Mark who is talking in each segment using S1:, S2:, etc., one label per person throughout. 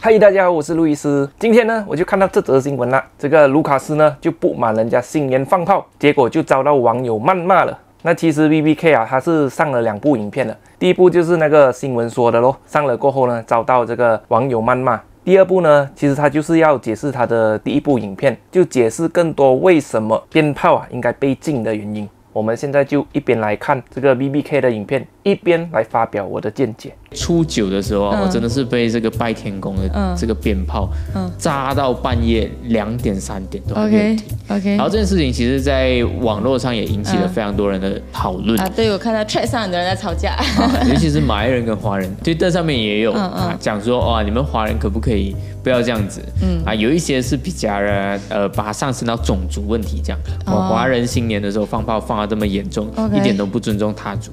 S1: 嗨，大家好，我是路易斯。今天呢，我就看到这则新闻啦。这个卢卡斯呢，就不满人家新年放炮，结果就遭到网友谩骂了。那其实 BBK 啊，他是上了2部影片了。第一部就是那个新闻说的咯，上了过后呢，遭到这个网友谩骂。第二部呢，其实他就是要解释他的第一部影片，就解释更多为什么鞭炮啊应该被禁的原因。我们现在就一边来看这个 BBK 的影片，一边来发表我的见解。
S2: 初9的时候啊，我真的是被这个拜天公的这个鞭炮炸到半夜2点3点都还没有停。
S3: OK，
S2: 然后这件事情其实在网络上也引起了非常多人的讨论
S3: 啊。对，我看到 chat 上的人在吵架，
S2: 尤其是马来人跟华人，Twitter 上面也有讲说，哇，你们华人可不可以不要这样子？有一些是比较把它上升到种族问题这样。华人新年的时候放炮放到这么严重，一点都不尊重他族。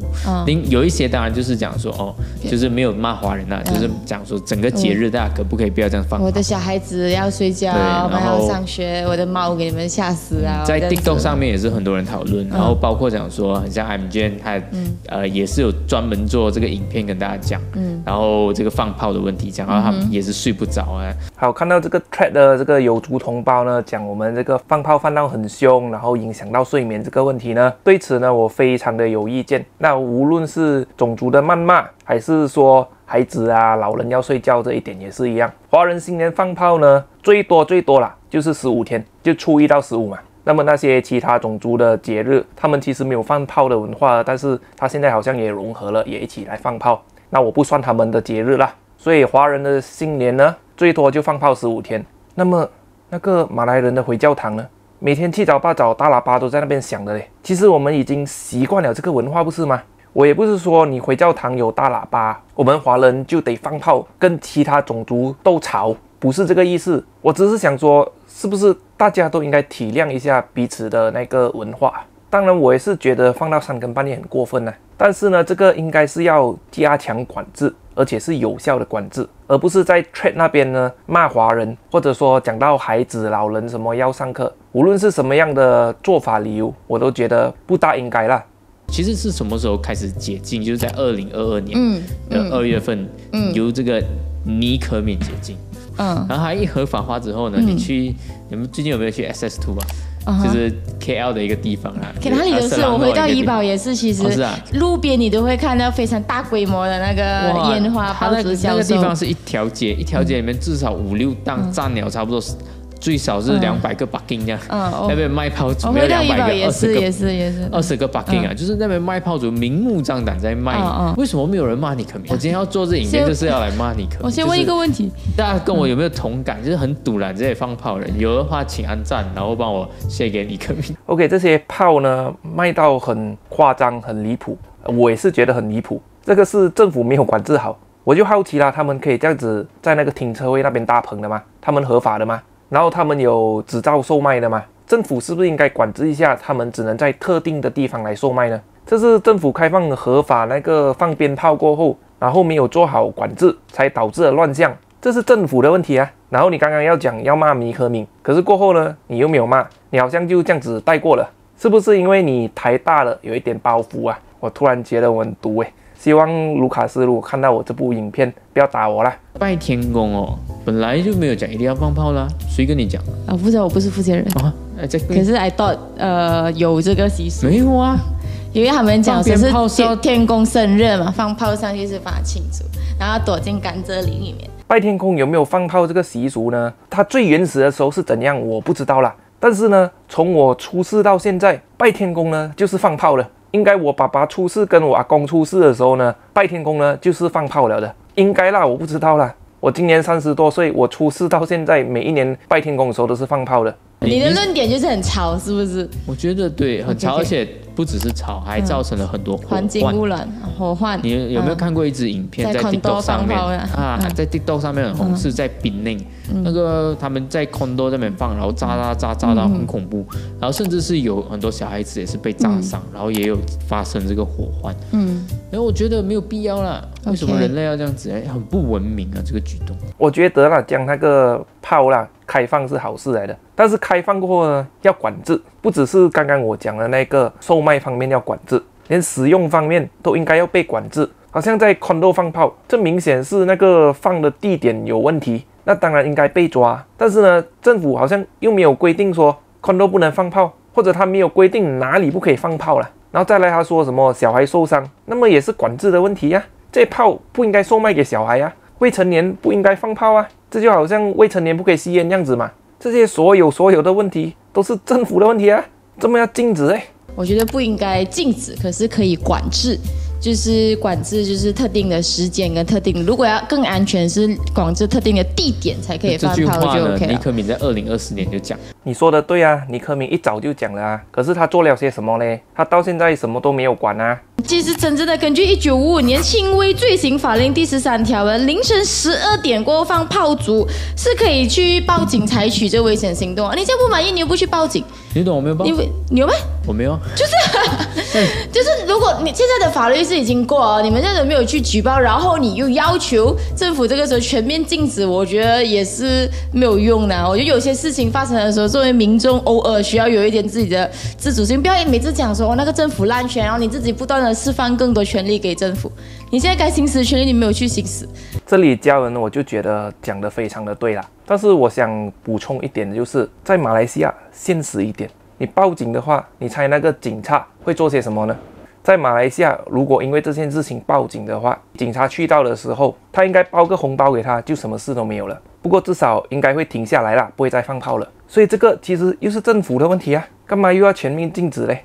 S2: 有一些当然就是讲说，就是没有骂华人啊，就是讲说整个节日大家可不可以不要这样放炮？
S3: 我的小孩子要睡觉，我们要上学，我的猫给你们吓死啊！
S2: 在 TikTok 上面也是很多人讨论，然后包括讲说，很像 MJ 他也是有专门做这个影片跟大家讲，然后这个放炮的问题讲，然后他们也是睡不着啊。
S1: 好，看到这个 thread 的这个有族同胞呢，讲我们这个放炮放到很凶，然后影响到睡眠这个问题呢，对此呢我非常的有意见。那无论是种族的谩骂，还是说孩子啊老人要睡觉这一点也是一样。华人新年放炮呢，最多啦，就是15天，就初1到15嘛。那么那些其他种族的节日，他们其实没有放炮的文化，但是他现在好像也融合了，也一起来放炮。那我不算他们的节日啦，所以华人的新年呢，最多就放炮15天。那么那个马来人的回教堂呢，每天7早8早大喇叭都在那边响的嘞。其实我们已经习惯了这个文化，不是吗？我也不是说你回教堂有大喇叭，我们华人就得放炮跟其他种族斗吵，不是这个意思。我只是想说，是不是大家都应该体谅一下彼此的那个文化？当然我也是觉得放到3更半夜很过分啊，但是呢，这个应该是要加强管制，而且是有效的管制，而不是在 trade 那边呢骂华人，或者说讲到孩子老人什么要上课，无论是什么样的做法理由，我都觉得不大应该啦。
S2: 其实是什么时候开始解禁？就是在2022年2月份，由这个尼可免解禁。然后它一合法化之后呢，你们最近有没有去 SS2 吧？就是 KL 的一个地方啊，
S3: 哪里都是。我回到怡保也是，其实路边你都会看到非常大规模的那个烟花炮竹销售。
S2: 那个地方是一条街，一条街里面至少5、6档站了差不多。最少是200个 parking 这样，那边卖炮竹没有200个，20个 parking 啊，就是那边卖炮竹明目张胆在卖。为什么没有人骂尼可免？我今天要做这影片就是要来骂尼可免。
S3: 我先问一个问题，
S2: 大家跟我有没有同感？就是很堵拦这些放炮人，有的话请按赞，然后帮我share给尼可免。
S1: OK， 这些炮呢卖到很夸张、很离谱，我也是觉得很离谱。这个是政府没有管制好，我就好奇啦，他们可以这样子在那个停车位那边搭棚的吗？他们合法的吗？然后他们有执照售卖的吗？政府是不是应该管制一下，他们只能在特定的地方来售卖呢？这是政府开放合法那个放鞭炮过后，然后没有做好管制，才导致了乱象，这是政府的问题啊。然后你刚刚要讲要骂尼可免，可是过后呢，你又没有骂，你好像就这样子带过了，是不是因为你台大了，有一点包袱啊？我突然觉得我很毒诶。希望卢卡斯如果看到我这部影片，不要打我啦。
S2: 拜天公本来就没有讲一定要放炮啦，谁跟你讲
S3: 啊？不知道，我不是福建人啊。可是 I thought 有这个习俗。
S2: 没有啊，
S3: 因为他们讲是天公生日嘛，放炮上去是帮他庆祝，然后躲进甘蔗林里面。
S1: 拜天公有没有放炮这个习俗呢？它最原始的时候是怎样，我不知道啦。但是呢，从我出世到现在，拜天公呢就是放炮了。应该我爸爸出世跟我阿公出世的时候呢，拜天公呢就是放炮了的，应该啦，我不知道啦。我今年30多岁，我出世到现在，每一年拜天公的时候都是放炮的。
S3: 你的论点就是很潮，是不是？
S2: 我觉得对，很潮，而且不只是潮，还造成了很多
S3: 环境污染、火患。
S2: 你有没有看过一支影片在 TikTok 上面啊？在 TikTok 上面很红，是在槟榔那个他们在 condo 那边放，然后炸到很恐怖，然后甚至是有很多小孩子也是被炸伤，然后也有发生这个火患。然后我觉得没有必要啦，为什么人类要这样子？很不文明啊，这个举动。我觉得啦，将那个炮啦开放是好事来的，但是开放过后呢，要管制，不只是刚刚我讲的那个售卖方面要管制，连使用方面都应该要被管制。好像在 condo 放炮，这明显是那个放的地点有问题，
S1: 那当然应该被抓。但是呢，政府好像又没有规定说 condo 不能放炮，或者他没有规定哪里不可以放炮了。然后再来他说什么小孩受伤，那么也是管制的问题呀。这炮不应该售卖给小孩啊，未成年不应该放炮啊，这就好像未成年不可以吸烟这样子嘛。这些所有的问题都是政府的问题啊，这么要禁止
S3: 我觉得不应该禁止，可是可以管制。就是管制，就是特定的时间跟特定，如果要更安全，是管制特定的地点才可以放炮就 OK 了。
S2: 尼克敏在2024年就讲，
S1: 你说的对啊，尼克敏一早就讲了啊，可是他做了些什么呢？他到现在什么都没有管啊。
S3: 其实真正的根据1955年轻微罪行法令第13条的凌晨12点过后放炮竹是可以去报警采取这危险行动。你这样不满意，你又不去报警？
S2: 你懂我没有报？
S3: 你有吗？
S2: 我没有。
S3: 就是如果你现在的法律是已经过了，你们现在没有去举报，然后你又要求政府这个时候全面禁止，我觉得也是没有用的。我觉得有些事情发生的时候，作为民众偶尔需要有一点自己的自主性，不要每次讲说那个政府滥权，然后你自己不断的释放更多权利给政府。你现在该行使的权利你没有去行使。
S1: 这里嘉文我就觉得讲得非常的对啦，但是我想补充一点，就是在马来西亚现实一点，你报警的话，你猜那个警察会做些什么呢？在马来西亚，如果因为这件事情报警的话，警察去到的时候，他应该包个红包给他，就什么事都没有了。不过至少应该会停下来啦，不会再放炮了。所以这个其实又是政府的问题啊，干嘛又要全面禁止嘞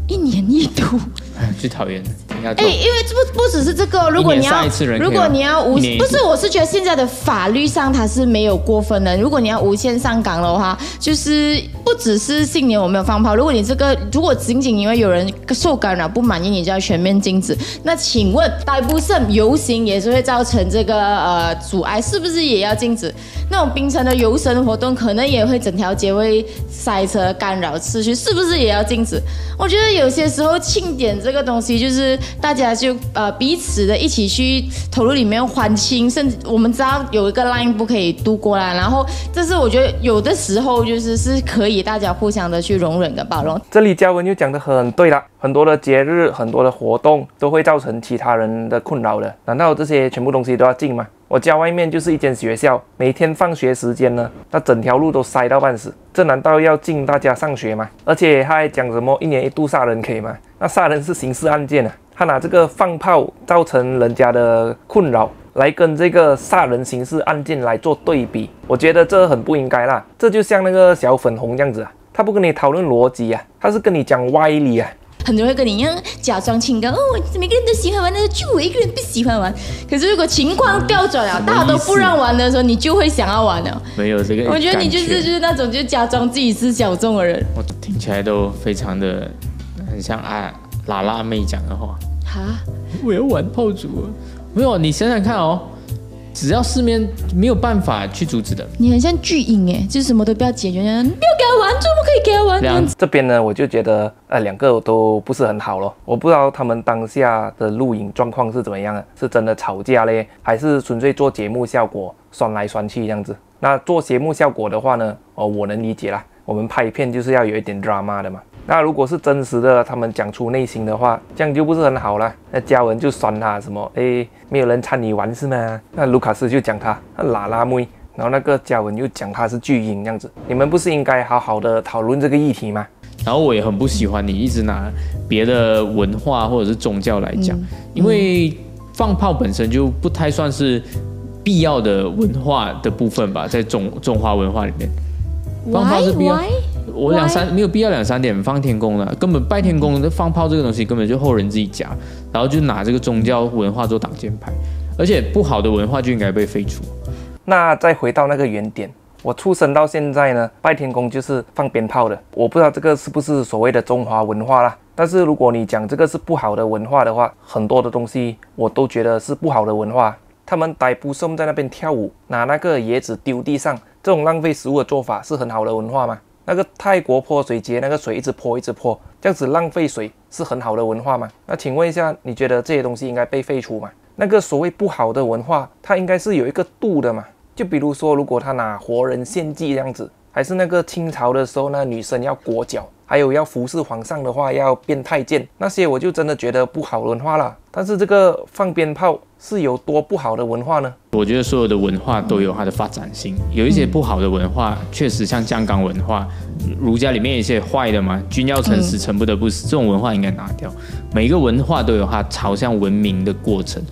S3: ？1年1度，
S2: 最讨厌。
S3: 因为不只是这个，如果你要不是，我是觉得现在的法律上它是没有过分的。如果你要无限上纲的话，就是不只是新年我没有放炮，如果仅仅因为有人受干扰不满意，你就要全面禁止。那请问逮捕胜游行也是会造成这个阻碍，是不是也要禁止？那种槟城的游神活动可能也会整条街会塞车干扰秩序，是不是也要禁止？我觉得有些时候庆典这个东西就是大家就彼此的一起去投入里面欢庆，甚至我们知道有一个 line 不可以度过啦，然后这是我觉得有的时候是可以大家互相的去容忍跟包容。
S1: 这里嘉文就讲得很对了，很多的节日很多的活动都会造成其他人的困扰的，难道这些全部东西都要禁吗？我家外面就是一间学校，每天放学时间呢，那整条路都塞到半死，这难道要禁大家上学吗？而且他还讲什么1年1度杀人可以吗？那杀人是刑事案件啊，他拿这个放炮造成人家的困扰来跟这个杀人刑事案件来做对比，我觉得这很不应该啦。这就像那个小粉红这样子啊，他不跟你讨论逻辑啊，他是跟你讲歪理啊。
S3: 很多人会跟你一样假装清高，每个人都喜欢玩的，就我一个人不喜欢玩。可是如果情况调转了，大家都不让玩的时候，你就会想要玩了。
S2: 没有这个，
S3: 我觉得你就是那种就假装自己是小众的人。
S2: 我听起来都非常的很像拉拉妹讲的话。
S3: 哈，
S2: 我要玩炮竹了。没有，你想想看哦。只要市面没有办法去阻止的，
S3: 你很像巨婴哎，就是什么都不要解决，不要给他玩，怎么可以给他玩？
S1: 这边呢，我就觉得两个都不是很好咯。我不知道他们当下的录影状况是怎么样的，是真的吵架嘞，还是纯粹做节目效果，酸来酸去这样子？那做节目效果的话呢，我能理解啦，我们拍片就是要有一点 drama 的嘛。那如果是真实的，他们讲出内心的话，这样就不是很好啦。那嘉文就酸他什么，没有人参你玩是吗？那卢卡斯就讲他拉拉妹，然后那个嘉文又讲他是巨婴这样子。你们不是应该好好的讨论这个议题吗？
S2: 然后我也很不喜欢你一直拿别的文化或者是宗教来讲，因为放炮本身就不太算是必要的文化的部分吧，在中华文化里面，放炮是必要。我没有必要2、3点放天公了，根本拜天公放炮这个东西根本就后人自己夹，然后就拿这个宗教文化做挡箭牌，而且不好的文化就应该被废除。
S1: 那再回到那个原点，我出生到现在呢，拜天公就是放鞭炮的，我不知道这个是不是所谓的中华文化啦。但是如果你讲这个是不好的文化的话，很多的东西我都觉得是不好的文化。他们逮捕送在那边跳舞，拿那个椰子丢地上，这种浪费食物的做法是很好的文化吗？那个泰国泼水节，那个水一直泼，这样子浪费水是很好的文化吗？那请问一下，你觉得这些东西应该被废除吗？那个所谓不好的文化，它应该是有一个度的嘛？就比如说，如果他拿活人献祭这样子，还是那个清朝的时候，那女生要裹脚，还有要服侍皇上的话要变太监，那些我就真的觉得不好文化了。但是这个放鞭炮是有多不好的文化呢？
S2: 我觉得所有的文化都有它的发展性，有一些不好的文化，确实像香港文化，儒家里面有一些坏的嘛，君要臣死，臣不得不死，这种文化应该拿掉。每一个文化都有它朝向文明的过程，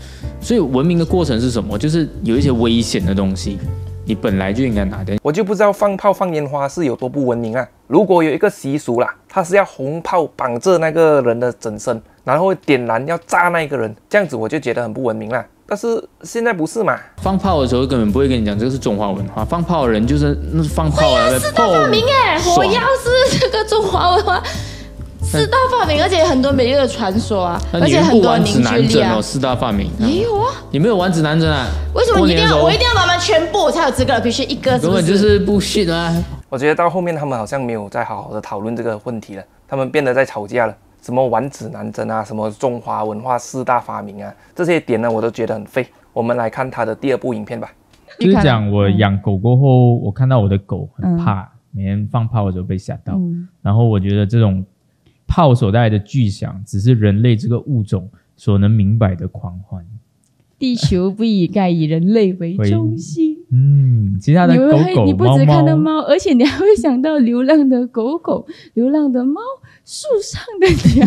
S2: 所以文明的过程是什么？就是有一些危险的东西，你本来就应该拿掉。
S1: 我就不知道放炮放烟花是有多不文明啊！如果有一个习俗啦，它是要红炮绑着那个人的整身，然后点燃要炸那个人，这样子我就觉得很不文明啦。但是现在不是嘛？
S2: 放炮的时候根本不会跟你讲这个是中华文化，放炮的人就是那是放炮啊，
S3: 四大发明哎，火药是这个中华文化四大发明，而且很多美丽的传说啊，而且很多凝聚力啊。
S2: 四大发明
S3: 也有啊，
S2: 你没有丸子南针啊？
S3: 为什么我一定要把它们全部我才有资格？必须一个，
S2: 根本就是 bullshit 啊！
S1: 我觉得到后面他们好像没有再好好的讨论这个问题了，他们变得在吵架了。什么丸子南针啊，什么中华文化四大发明啊，这些点呢我都觉得很废。我们来看他的第2部影片吧。
S4: 就是讲我养狗过后，我看到我的狗很怕，每天放炮的时候被吓到，然后我觉得这种炮所带来的巨响，只是人类这个物种所能明白的狂欢。
S3: 地球不应该以人类为中心。
S4: 其他的狗狗、
S3: 你不只看到猫，而且你还会想到流浪的狗狗、流浪的猫、树上的鸟，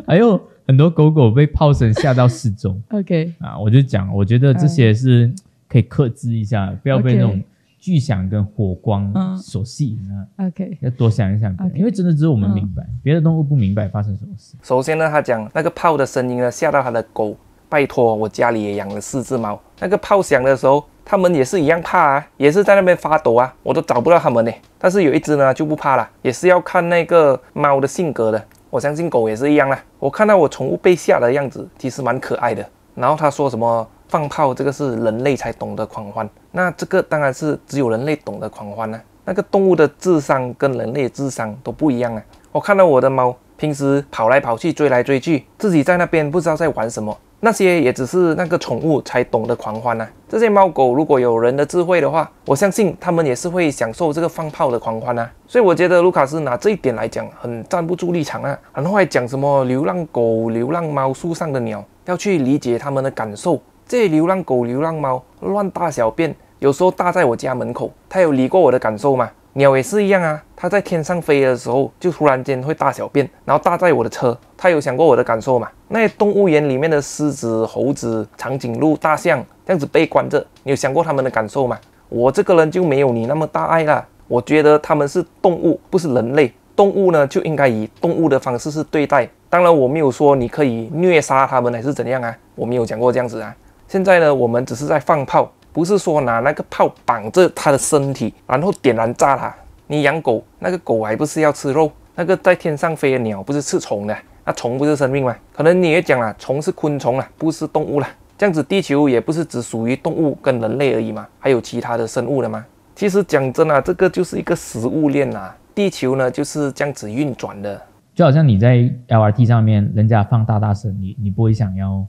S4: 还有很多狗狗被炮声吓到失踪。
S3: OK
S4: 啊，我就讲，我觉得这些是可以克制一下，不要被那种巨响跟火光所吸引啊。
S3: OK，
S4: 要多想一想，因为真的只有我们明白，别的动物不明白发生什么事。
S1: 首先呢，他讲那个炮的声音呢吓到他的狗。拜托，我家里也养了4只猫，那个炮响的时候，它们也是一样怕啊，也是在那边发抖啊，我都找不到它们呢。但是有一只呢就不怕了，也是要看那个猫的性格的。我相信狗也是一样啦。我看到我宠物被吓的样子，其实蛮可爱的。然后他说什么放炮，这个是人类才懂得狂欢，那这个当然是只有人类懂得狂欢啊。那个动物的智商跟人类的智商都不一样啊。我看到我的猫平时跑来跑去，追来追去，自己在那边不知道在玩什么。那些也只是那个宠物才懂得狂欢啊！这些猫狗如果有人的智慧的话，我相信他们也是会享受这个放炮的狂欢啊！所以我觉得卢卡斯拿这一点来讲，很站不住立场啊。然后还讲什么流浪狗、流浪猫、树上的鸟，要去理解他们的感受。这些流浪狗、流浪猫乱大小便，有时候大在我家门口，它有理过我的感受吗？鸟也是一样啊，它在天上飞的时候就突然间会大小便，然后大在我的车，它有想过我的感受吗？那些动物园里面的狮子、猴子、长颈鹿、大象这样子被关着，你有想过他们的感受吗？我这个人就没有你那么大爱啦，我觉得他们是动物，不是人类。动物呢就应该以动物的方式是对待，当然我没有说你可以虐杀他们还是怎样啊，我没有讲过这样子啊。现在呢我们只是在放炮，不是说拿那个炮绑着它的身体，然后点燃炸它。你养狗，那个狗还不是要吃肉？那个在天上飞的鸟不是吃虫的？那虫不是生命吗？可能你也讲了，虫是昆虫啦，不是动物啦。这样子地球也不是只属于动物跟人类而已嘛，还有其他的生物的吗？其实讲真啊，这个就是一个食物链啊，地球呢就是这样子运转的。
S4: 就好像你在 LRT 上面，人家放大声，你不会想要，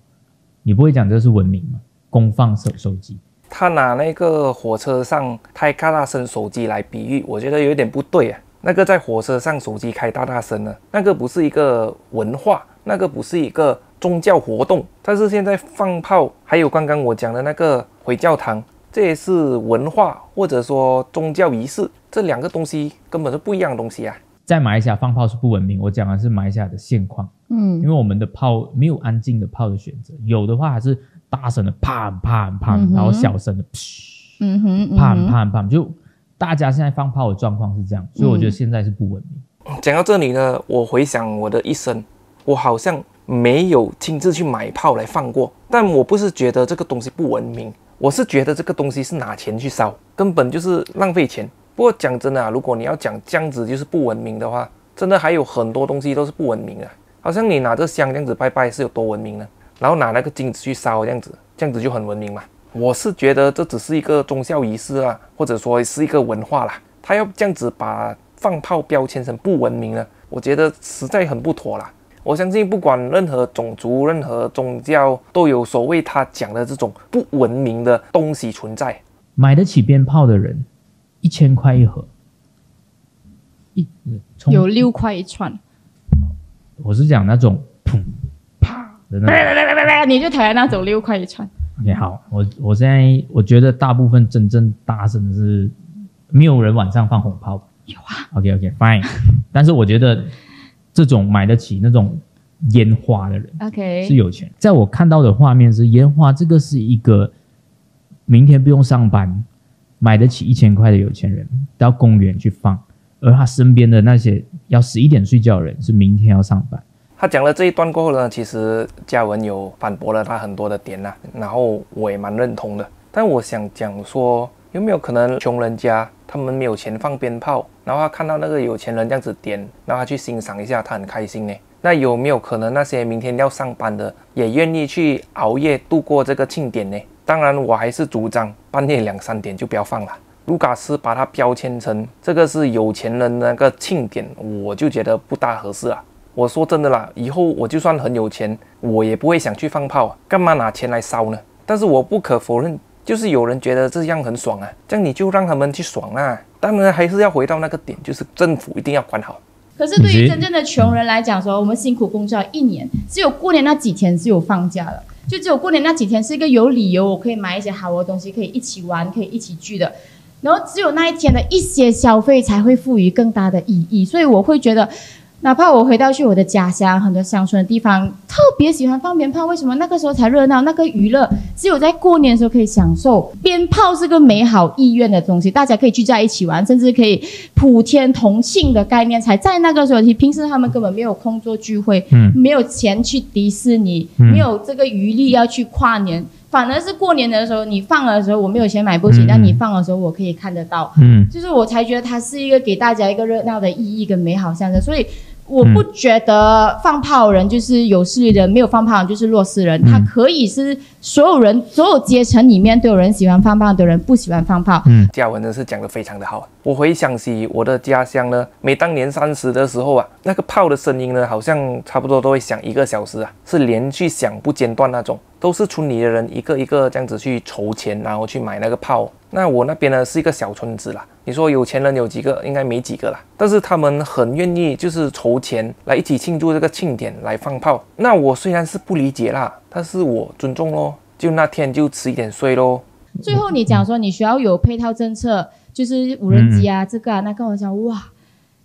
S4: 你不会讲这是文明吗？公放手机。
S1: 他拿那个火车上开大声手机来比喻，我觉得有点不对啊。那个在火车上手机开大声呢，那个不是一个文化，那个不是一个宗教活动。但是现在放炮，还有刚刚我讲的那个回教堂，这也是文化或者说宗教仪式，这2个东西根本是不一样的东西啊。
S4: 在马来西亚放炮是不文明，我讲的是马来西亚的现况。因为我们的炮没有安静的炮的选择，有的话还是大声的啪啪啪，然后小声的啪啪啪，就大家现在放炮的状况是这样，所以我觉得现在是不文明。
S1: 讲到这里呢，我回想我的一生，我好像没有亲自去买炮来放过，但我不是觉得这个东西不文明，我是觉得这个东西是拿钱去烧，根本就是浪费钱。不过讲真的啊，如果你要讲这样子就是不文明的话，真的还有很多东西都是不文明的。好像你拿着香这样子拜拜是有多文明呢？然后拿那个金子去烧这样子就很文明嘛。我是觉得这只是一个宗教仪式啊，或者说是一个文化啦。他要这样子把放炮标签成不文明了，我觉得实在很不妥啦。我相信不管任何种族、任何宗教，都有所谓他讲的这种不文明的东西存在。
S4: 买得起鞭炮的人，1000块一盒，
S3: 有6块一串。
S4: 我是讲那种砰啪的那种，
S3: 你就讨厌那种6块一串。
S4: OK， 好，我现在我觉得大部分真正大声的是没有人晚上放红炮。
S3: 有啊。
S4: OK fine， 但是我觉得这种买得起那种烟花的人
S3: ，OK
S4: 是有钱。在我看到的画面是烟花，这个是一个明天不用上班，买得起1000块的有钱人到公园去放，而他身边的那些要11点睡觉的人是明天要上班。
S1: 他讲了这一段过后呢，其实嘉文有反驳了他很多的点啦，然后我也蛮认同的。但我想讲说，有没有可能穷人家他们没有钱放鞭炮，然后他看到那个有钱人这样子点，然后他去欣赏一下，他很开心呢？那有没有可能那些明天要上班的也愿意去熬夜度过这个庆典呢？当然，我还是主张半夜2、3点就不要放了。卢卡斯把它标签成这个是有钱人的那个庆典，我就觉得不大合适啊。我说真的啦，以后我就算很有钱，我也不会想去放炮，干嘛拿钱来烧呢？但是我不可否认，就是有人觉得这样很爽啊，这样你就让他们去爽啊。当然还是要回到那个点，就是政府一定要管好。
S3: 可是对于真正的穷人来讲说，我们辛苦工作了1年，只有过年那几天是有放假的，就只有过年那几天是一个有理由我可以买一些好的东西，可以一起玩，可以一起聚的。然后只有那一天的一些消费才会赋予更大的意义，所以我会觉得，哪怕我回到去我的家乡，很多乡村的地方特别喜欢放鞭炮，为什么？那个时候才热闹，那个娱乐只有在过年的时候可以享受。鞭炮是个美好意愿的东西，大家可以聚在一起玩，甚至可以普天同庆的概念才在那个时候。平时他们根本没有空做聚会，没有钱去迪士尼，没有这个余力要去跨年。反而是过年的时候，你放的时候我没有钱买不起，但你放的时候我可以看得到，就是我才觉得它是一个给大家一个热闹的意义跟美好象征。所以我不觉得放炮人就是有势力人，没有放炮人就是弱势人，他可以是所有人所有阶层里面都有人喜欢放炮，都有人不喜欢放炮。
S1: 嘉文真是讲得非常的好。我回想起我的家乡呢，每当年30的时候啊，那个炮的声音呢，好像差不多都会响1个小时啊，是连续响不间断那种。都是村里的人一个一个这样子去筹钱，然后去买那个炮。那我那边呢是一个小村子啦，你说有钱人有几个？应该没几个啦。但是他们很愿意就是筹钱来一起庆祝这个庆典，来放炮。那我虽然是不理解啦，但是我尊重咯，就那天就迟一点睡咯。
S3: 最后你讲说你需要有配套政策，就是无人机啊，这个啊那个，我想哇。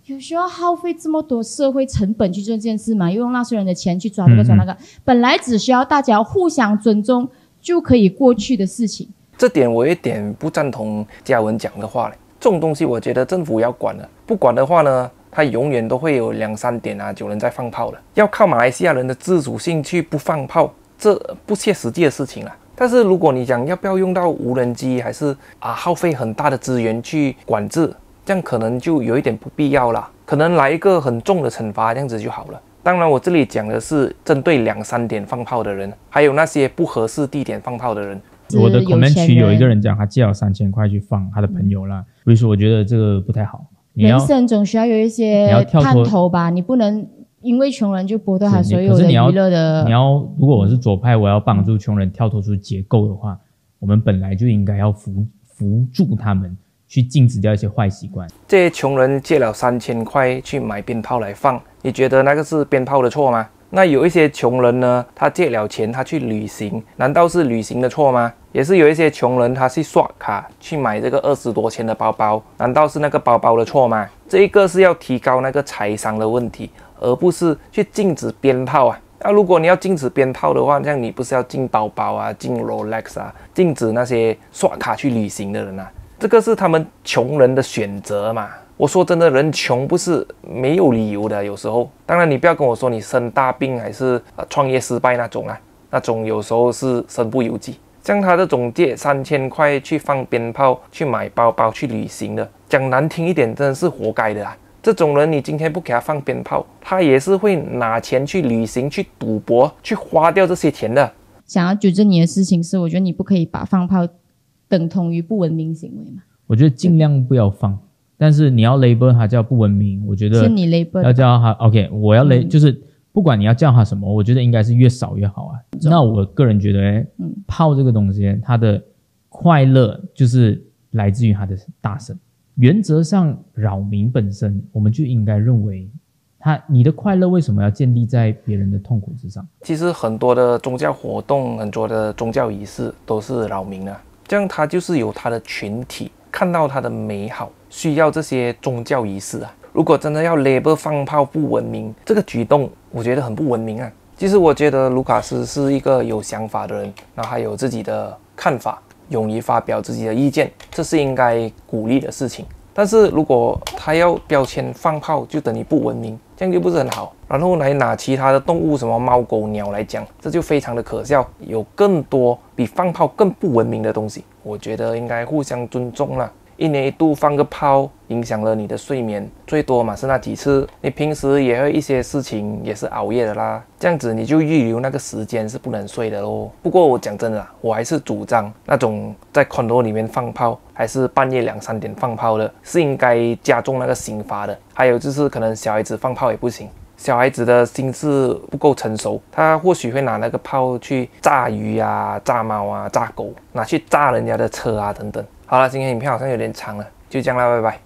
S3: 有需要耗费这么多社会成本去做这件事吗？又用纳税人的钱去抓这个抓那个，本来只需要大家互相尊重就可以过去的事情。
S1: 这点我有点不赞同嘉文讲的话嘞。这种东西我觉得政府要管的，不管的话呢，它永远都会有2、3点啊有人在放炮的。要靠马来西亚人的自主性去不放炮，这不切实际的事情啦。但是如果你讲要不要用到无人机，还是耗费很大的资源去管制，这样可能就有一点不必要啦，可能来一个很重的惩罚，这样子就好了。当然我这里讲的是针对2、3点放炮的人，还有那些不合适地点放炮的人。
S4: 我的 comment 区有一个人讲他借了3000块去放他的朋友啦，所以说我觉得这个不太好。
S3: 人生总需要有一些探头吧，你不能因为穷人就剥夺他所有的娱乐的。
S4: 你要如果我是左派，我要帮助穷人跳脱出结构的话，我们本来就应该要扶助他们去禁止掉一些坏习惯。
S1: 这些穷人借了3000块去买鞭炮来放，你觉得那个是鞭炮的错吗？那有一些穷人呢，他借了钱他去旅行，难道是旅行的错吗？也是有一些穷人他去刷卡去买这个20多千的包包，难道是那个包包的错吗？这一个是要提高那个财商的问题，而不是去禁止鞭炮啊。那如果你要禁止鞭炮的话，这样你不是要禁包包啊，禁 Rolex 啊，禁止那些刷卡去旅行的人啊？这个是他们穷人的选择嘛。我说真的，人穷不是没有理由的，有时候。当然你不要跟我说你生大病还是创业失败那种啊，那种有时候是身不由己。像他这种借3000块去放鞭炮、去买包包、去旅行的，讲难听一点，真的是活该的啊。这种人你今天不给他放鞭炮，他也是会拿钱去旅行、去赌博、去花掉这些钱的。
S3: 想要纠正你的事情是，我觉得你不可以把放炮等同于不文明行为嘛。
S4: 我觉得尽量不要放，但是你要 label 它叫不文明，我觉得
S3: 是你 label
S4: 要叫它 OK， 我要就是不管你要叫它什么，我觉得应该是越少越好啊。那我个人觉得炮这个东西它的快乐就是来自于它的大声，原则上扰民本身我们就应该认为你的快乐为什么要建立在别人的痛苦之上？
S1: 其实很多的宗教活动，很多的宗教仪式都是扰民啊，这样他就是有他的群体看到他的美好，需要这些宗教仪式啊。如果真的要 label 放炮不文明，这个举动我觉得很不文明啊。其实我觉得卢卡斯是一个有想法的人，然后还有自己的看法，勇于发表自己的意见，这是应该鼓励的事情。但是如果他要标签放炮就等于不文明，这样就不是很好。然后来拿其他的动物，什么猫狗鸟来讲，这就非常的可笑。有更多比放炮更不文明的东西，我觉得应该互相尊重啦。1年1度放个炮，影响了你的睡眠，最多嘛是那几次。你平时也会一些事情也是熬夜的啦，这样子你就预留那个时间是不能睡的咯。不过我讲真的啦，我还是主张那种在 condo 里面放炮，还是半夜2、3点放炮的，是应该加重那个刑罚的。还有就是可能小孩子放炮也不行，小孩子的心智不够成熟，他或许会拿那个炮去炸鱼啊、炸猫啊、炸狗，拿去炸人家的车啊等等。好了，今天影片好像有点长了，就这样啦，拜拜。